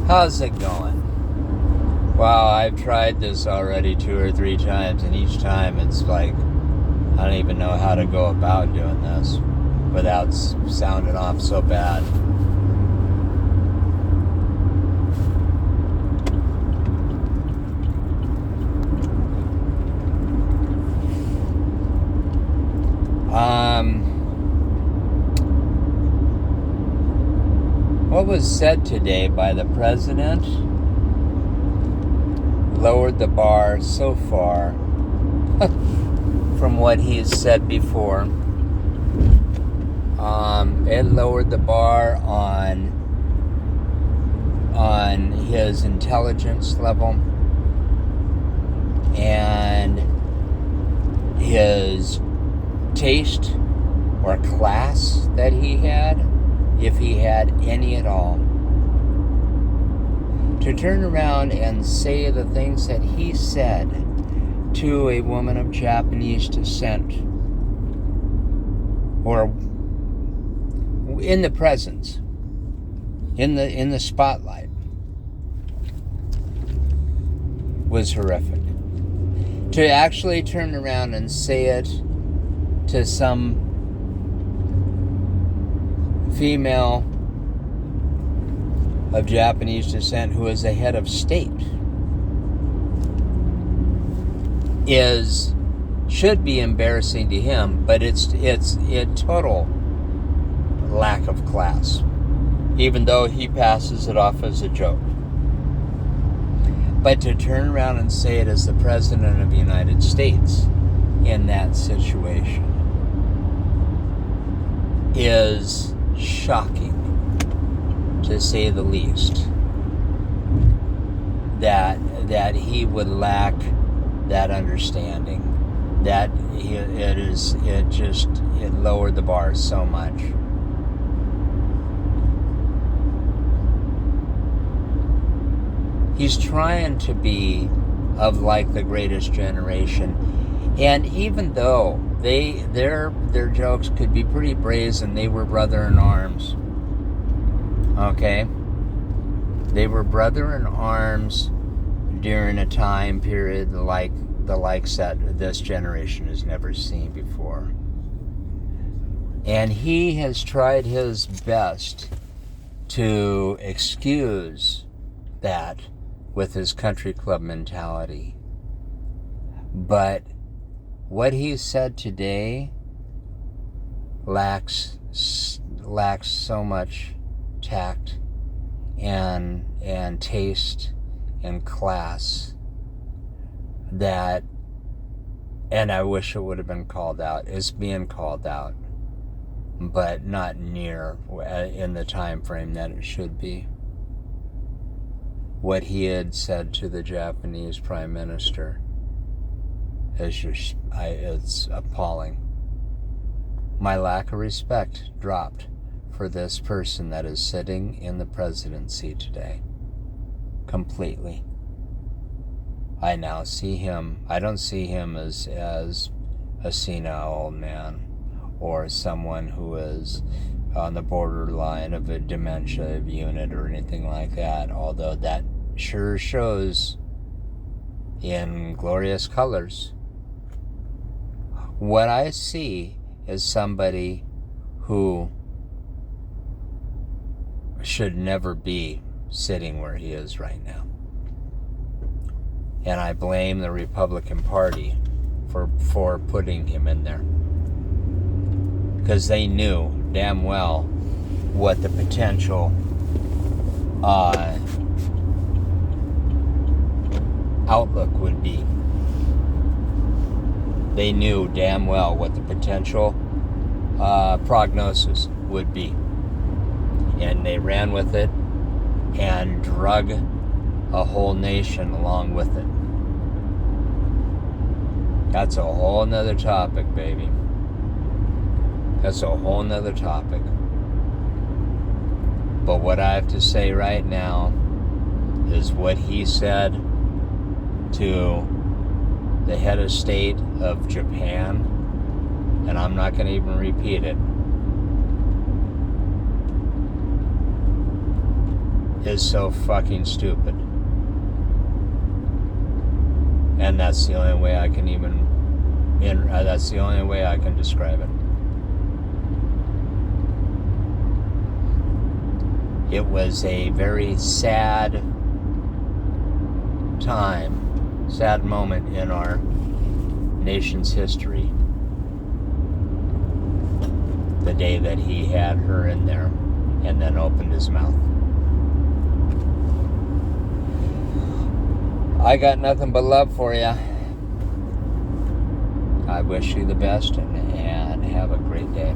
How's it going? Wow, I've tried this already 2 or 3 times, and each time it's like, I don't even know how to go about doing this without sounding off so bad. What was said today by the president lowered the bar so far from what he has said before. It lowered the bar on his intelligence level and his taste or class that he had, if he had any at all. To turn around and say the things that he said to a woman of Japanese descent, or in the presence, in the spotlight, was horrific. To actually turn around and say it to some female of Japanese descent who is a head of state should be embarrassing to him, but it's a total lack of class, even though he passes it off as a joke. But to turn around and say it as the President of the United States in that situation is shocking, to say the least, that he would lack that understanding, that it lowered the bar so much. He's trying to be of like the greatest generation, and even though their jokes could be pretty brazen, they were brother in arms. Okay? They were brother in arms during a time period like the likes that this generation has never seen before. And he has tried his best to excuse that with his country club mentality. But what he said today lacks so much tact and taste and class that, and I wish it would have been called out. It's being called out, but not near in the time frame that it should be. What he had said to the Japanese Prime Minister it's appalling. My lack of respect dropped for this person that is sitting in the presidency today. Completely. I now see him, I don't see him as a senile old man or someone who is on the borderline of a dementia unit or anything like that, although that sure shows in glorious colors. What I see is somebody who should never be sitting where he is right now. And I blame the Republican Party for putting him in there. Because they knew damn well what the potential outlook would be. They knew damn well what the potential prognosis would be. And they ran with it and drug a whole nation along with it. That's a whole nother topic, baby. That's a whole nother topic. But what I have to say right now is what he said to the head of state of Japan, and I'm not going to even repeat it, is so fucking stupid. And that's the only way I can that's the only way I can describe it. It was a very sad time, sad moment in our nation's history. The day that he had her in there and then opened his mouth. I got nothing but love for you. I wish you the best and have a great day.